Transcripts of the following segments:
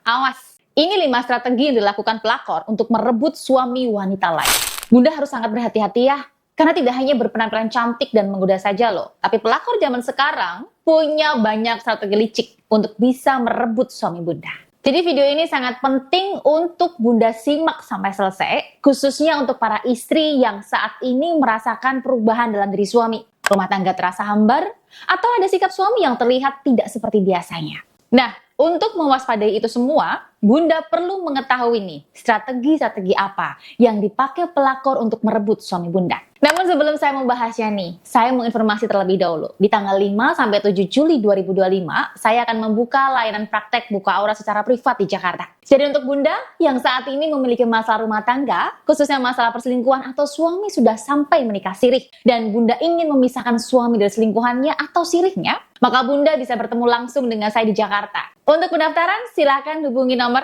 Awas, ini 5 strategi yang dilakukan pelakor untuk merebut suami wanita lain. Bunda harus sangat berhati-hati ya, karena tidak hanya berpenampilan cantik dan menggoda saja loh, tapi pelakor zaman sekarang punya banyak strategi licik untuk bisa merebut suami Bunda. Jadi video ini sangat penting untuk Bunda simak sampai selesai, khususnya untuk para istri yang saat ini merasakan perubahan dalam diri suami. Rumah tangga terasa hambar, atau ada sikap suami yang terlihat tidak seperti biasanya. Nah, untuk mewaspadai itu semua, Bunda perlu mengetahui nih, strategi-strategi apa yang dipakai pelakor untuk merebut suami Bunda. Namun sebelum saya membahasnya nih, saya mau informasi terlebih dahulu. Di tanggal 5-7 Juli 2025, saya akan membuka layanan praktek buka aura secara privat di Jakarta. Jadi untuk Bunda yang saat ini memiliki masalah rumah tangga, khususnya masalah perselingkuhan atau suami sudah sampai menikah sirih, dan Bunda ingin memisahkan suami dari selingkuhannya atau sirihnya, maka Bunda bisa bertemu langsung dengan saya di Jakarta. Untuk pendaftaran, silakan hubungi nomor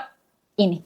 ini.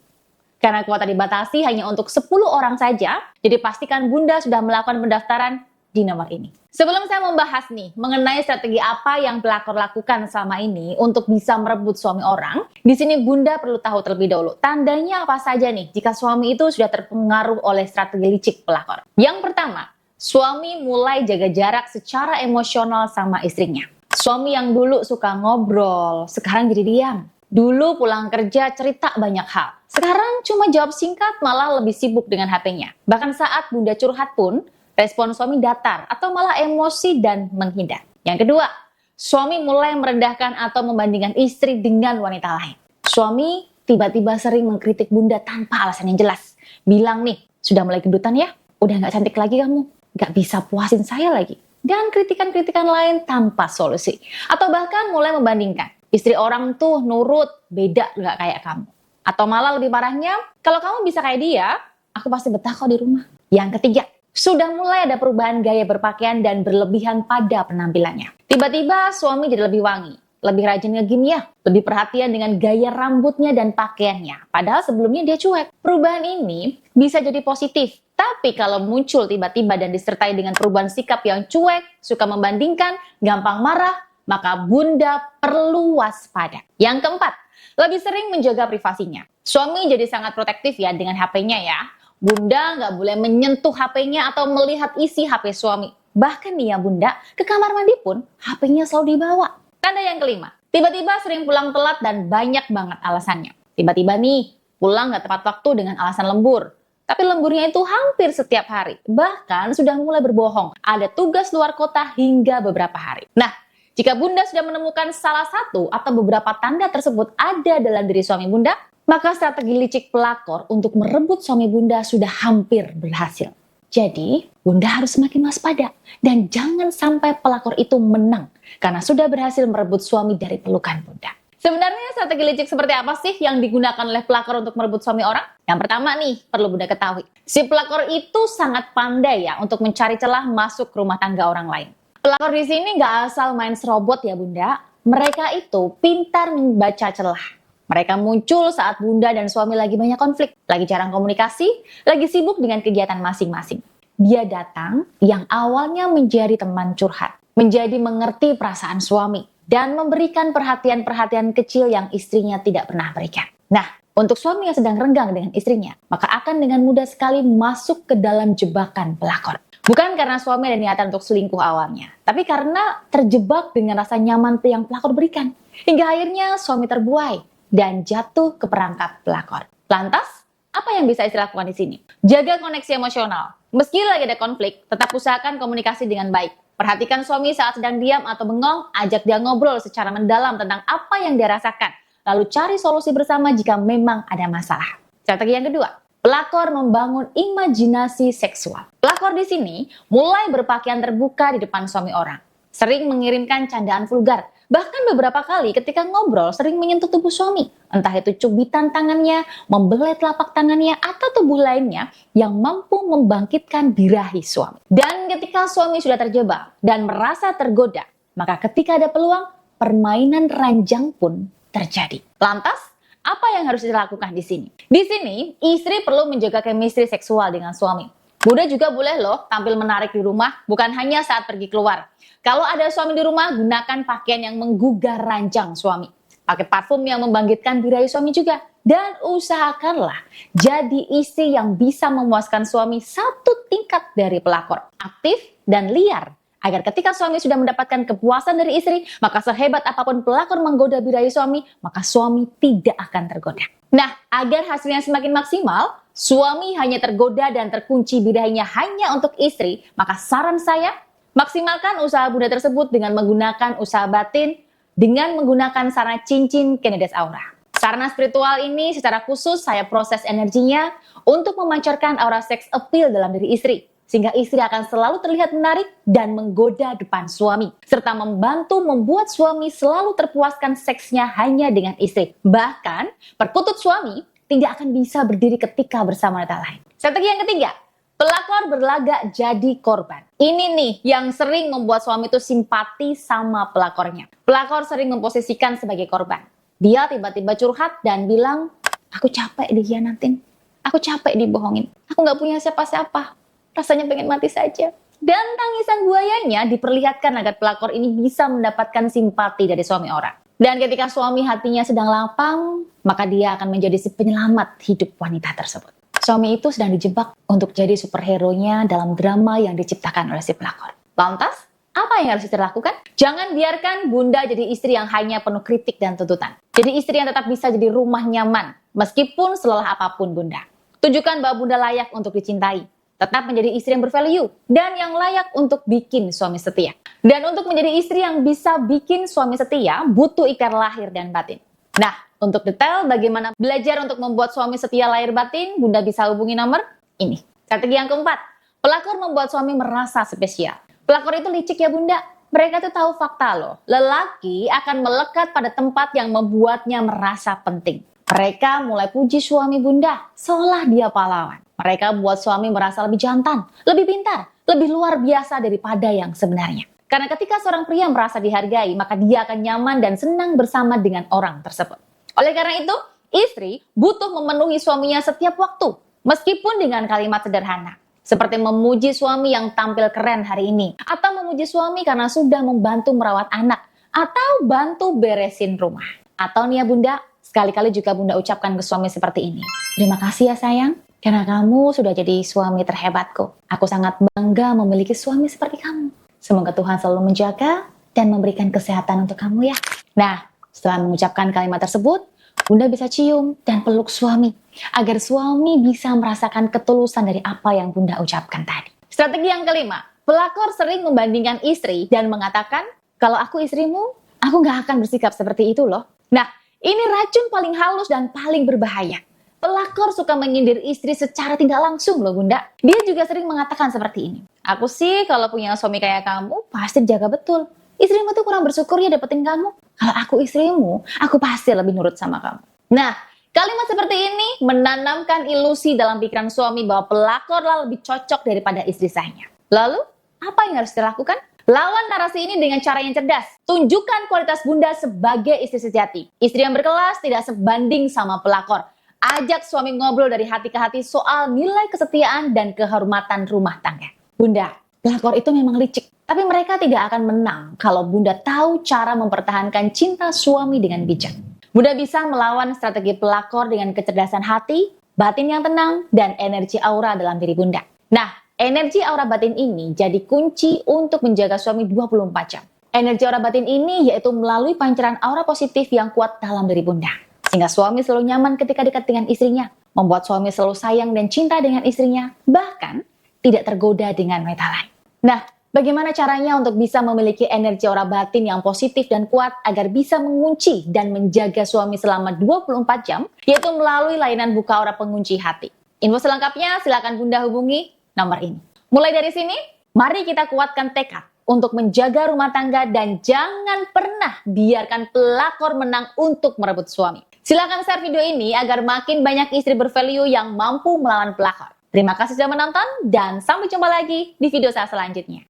Karena kuota dibatasi hanya untuk 10 orang saja, jadi pastikan Bunda sudah melakukan pendaftaran di nomor ini. Sebelum saya membahas nih mengenai strategi apa yang pelakor lakukan selama ini untuk bisa merebut suami orang, di sini Bunda perlu tahu terlebih dahulu tandanya apa saja nih jika suami itu sudah terpengaruh oleh strategi licik pelakor. Yang pertama, suami mulai jaga jarak secara emosional sama istrinya. Suami yang dulu suka ngobrol, sekarang jadi diam. Dulu pulang kerja cerita banyak hal. Sekarang cuma jawab singkat, malah lebih sibuk dengan HP-nya. Bahkan saat Bunda curhat pun, respon suami datar atau malah emosi dan menghindar. Yang kedua, suami mulai merendahkan atau membandingkan istri dengan wanita lain. Suami tiba-tiba sering mengkritik Bunda tanpa alasan yang jelas. Bilang nih, sudah mulai gendutan ya? Udah gak cantik lagi kamu? Gak bisa puasin saya lagi. Dan kritikan-kritikan lain tanpa solusi. Atau bahkan mulai membandingkan. Istri orang tuh nurut, beda gak kayak kamu. Atau malah lebih parahnya, kalau kamu bisa kayak dia, aku pasti betah kok di rumah. Yang ketiga, sudah mulai ada perubahan gaya berpakaian dan berlebihan pada penampilannya. Tiba-tiba suami jadi lebih wangi, lebih rajin nge-gym ya, lebih perhatian dengan gaya rambutnya dan pakaiannya. Padahal sebelumnya dia cuek. Perubahan ini bisa jadi positif, tapi kalau muncul tiba-tiba dan disertai dengan perubahan sikap yang cuek, suka membandingkan, gampang marah, maka Bunda perlu waspada. Yang keempat, lebih sering menjaga privasinya. Suami jadi sangat protektif ya dengan HP-nya ya. Bunda nggak boleh menyentuh HP-nya atau melihat isi HP suami. Bahkan nih ya Bunda, ke kamar mandi pun HP-nya selalu dibawa. Tanda yang kelima, tiba-tiba sering pulang telat dan banyak banget alasannya. Tiba-tiba nih, pulang nggak tepat waktu dengan alasan lembur. Tapi lemburnya itu hampir setiap hari. Bahkan sudah mulai berbohong. Ada tugas luar kota hingga beberapa hari. Nah, jika Bunda sudah menemukan salah satu atau beberapa tanda tersebut ada dalam diri suami Bunda, maka strategi licik pelakor untuk merebut suami Bunda sudah hampir berhasil. Jadi, Bunda harus semakin waspada dan jangan sampai pelakor itu menang karena sudah berhasil merebut suami dari pelukan Bunda. Sebenarnya strategi licik seperti apa sih yang digunakan oleh pelakor untuk merebut suami orang? Yang pertama nih, perlu Bunda ketahui. Si pelakor itu sangat pandai ya untuk mencari celah masuk ke rumah tangga orang lain. Pelakor di sini nggak asal main serobot ya Bunda. Mereka itu pintar membaca celah. Mereka muncul saat Bunda dan suami lagi banyak konflik, lagi jarang komunikasi, lagi sibuk dengan kegiatan masing-masing. Dia datang yang awalnya menjadi teman curhat, menjadi mengerti perasaan suami, dan memberikan perhatian-perhatian kecil yang istrinya tidak pernah berikan. Nah, untuk suami yang sedang renggang dengan istrinya, maka akan dengan mudah sekali masuk ke dalam jebakan pelakor. Bukan karena suami ada niatan untuk selingkuh awalnya, tapi karena terjebak dengan rasa nyaman yang pelakor berikan. Hingga akhirnya suami terbuai dan jatuh ke perangkap pelakor. Lantas, apa yang bisa istri lakukan di sini? Jaga koneksi emosional. Meski lagi ada konflik, tetap usahakan komunikasi dengan baik. Perhatikan suami saat sedang diam atau bengong, ajak dia ngobrol secara mendalam tentang apa yang dia rasakan. Lalu cari solusi bersama jika memang ada masalah. Strategi yang kedua, pelakor membangun imajinasi seksual. Pelakor di sini mulai berpakaian terbuka di depan suami orang. Sering mengirimkan candaan vulgar. Bahkan beberapa kali ketika ngobrol sering menyentuh tubuh suami. Entah itu cubitan tangannya, membelet telapak tangannya, atau tubuh lainnya yang mampu membangkitkan birahi suami. Dan ketika suami sudah terjebak dan merasa tergoda, maka ketika ada peluang, permainan ranjang pun terjadi. Lantas, apa yang harus dilakukan di sini? Di sini, istri perlu menjaga chemistry seksual dengan suami. Bunda juga boleh loh tampil menarik di rumah, bukan hanya saat pergi keluar. Kalau ada suami di rumah, gunakan pakaian yang menggugah ranjang suami. pakai parfum yang membangkitkan birahi suami juga. Dan usahakanlah jadi istri yang bisa memuaskan suami satu tingkat dari pelakor, aktif dan liar. Agar ketika suami sudah mendapatkan kepuasan dari istri, maka sehebat apapun pelakor menggoda birahi suami, maka suami tidak akan tergoda. Nah, agar hasilnya semakin maksimal, suami hanya tergoda dan terkunci birahinya hanya untuk istri, maka saran saya, maksimalkan usaha Bunda tersebut dengan menggunakan usaha batin, dengan menggunakan sarana cincin Kenides Aura. Sarana spiritual ini secara khusus saya proses energinya untuk memancarkan aura seks appeal dalam diri istri. Sehingga istri akan selalu terlihat menarik dan menggoda depan suami. Serta membantu membuat suami selalu terpuaskan seksnya hanya dengan istri. Bahkan perkutut suami tidak akan bisa berdiri ketika bersama wanita lain. Strategi yang ketiga, pelakor berlagak jadi korban. Ini nih yang sering membuat suami itu simpati sama pelakornya. Pelakor sering memposisikan sebagai korban. Dia tiba-tiba curhat dan bilang, aku capek dikhianatin, aku capek dibohongin, aku gak punya siapa-siapa, rasanya pengen mati saja. Dan tangisan buayanya diperlihatkan agar pelakor ini bisa mendapatkan simpati dari suami orang. Dan ketika suami hatinya sedang lapang, maka dia akan menjadi si penyelamat hidup wanita tersebut. Suami itu sedang dijebak untuk jadi superhero-nya dalam drama yang diciptakan oleh si pelakor. Lantas, apa yang harus kita lakukan? Jangan biarkan Bunda jadi istri yang hanya penuh kritik dan tuntutan. Jadi istri yang tetap bisa jadi rumah nyaman, meskipun selelah apapun Bunda. Tunjukkan bahwa Bunda layak untuk dicintai. Tetap menjadi istri yang bervalue, dan yang layak untuk bikin suami setia. Dan untuk menjadi istri yang bisa bikin suami setia, butuh ikhtiar lahir dan batin. Nah, untuk detail bagaimana belajar untuk membuat suami setia lahir batin, Bunda bisa hubungi nomor ini. Strategi yang keempat, pelakor membuat suami merasa spesial. Pelakor itu licik ya Bunda. Mereka tuh tahu fakta loh. Lelaki akan melekat pada tempat yang membuatnya merasa penting. Mereka mulai puji suami Bunda, seolah dia pahlawan. Mereka buat suami merasa lebih jantan, lebih pintar, lebih luar biasa daripada yang sebenarnya. Karena ketika seorang pria merasa dihargai, maka dia akan nyaman dan senang bersama dengan orang tersebut. Oleh karena itu, istri butuh memenuhi suaminya setiap waktu, meskipun dengan kalimat sederhana. Seperti memuji suami yang tampil keren hari ini. Atau memuji suami karena sudah membantu merawat anak. Atau bantu beresin rumah. Atau nih ya Bunda, sekali-kali juga Bunda ucapkan ke suami seperti ini. Terima kasih ya sayang, karena kamu sudah jadi suami terhebatku. Aku sangat bangga memiliki suami seperti kamu. Semoga Tuhan selalu menjaga dan memberikan kesehatan untuk kamu ya. Nah, setelah mengucapkan kalimat tersebut, Bunda bisa cium dan peluk suami, agar suami bisa merasakan ketulusan dari apa yang Bunda ucapkan tadi. Strategi yang kelima, pelakor sering membandingkan istri dan mengatakan, kalau aku istrimu, aku gak akan bersikap seperti itu loh. Nah, ini racun paling halus dan paling berbahaya. Pelakor suka menyindir istri secara tidak langsung loh Bunda. Dia juga sering mengatakan seperti ini. Aku sih kalau punya suami kayak kamu, pasti dijaga betul. Istrimu tuh kurang bersyukur ya dapetin kamu. Kalau aku istrimu, aku pasti lebih nurut sama kamu. Nah, kalimat seperti ini menanamkan ilusi dalam pikiran suami bahwa pelakorlah lebih cocok daripada istri sahnya. Lalu, apa yang harus dilakukan? Lawan narasi ini dengan cara yang cerdas. Tunjukkan kualitas Bunda sebagai istri sejati. Istri yang berkelas tidak sebanding sama pelakor. Ajak suami ngobrol dari hati ke hati soal nilai kesetiaan dan kehormatan rumah tangga. Bunda, pelakor itu memang licik. Tapi mereka tidak akan menang kalau Bunda tahu cara mempertahankan cinta suami dengan bijak. Bunda bisa melawan strategi pelakor dengan kecerdasan hati, batin yang tenang, dan energi aura dalam diri Bunda. Nah, energi aura batin ini jadi kunci untuk menjaga suami 24 jam. Energi aura batin ini yaitu melalui pancaran aura positif yang kuat dalam diri Bunda. Sehingga suami selalu nyaman ketika dekat dengan istrinya, membuat suami selalu sayang dan cinta dengan istrinya, bahkan tidak tergoda dengan wanita lain. Nah, bagaimana caranya untuk bisa memiliki energi aura batin yang positif dan kuat agar bisa mengunci dan menjaga suami selama 24 jam, yaitu melalui layanan buka aura pengunci hati. Info selengkapnya silakan Bunda hubungi nomor ini. Mulai dari sini, mari kita kuatkan tekad untuk menjaga rumah tangga dan jangan pernah biarkan pelakor menang untuk merebut suami. Silakan share video ini agar makin banyak istri bervalue yang mampu melawan pelakor. Terima kasih sudah menonton dan sampai jumpa lagi di video saya selanjutnya.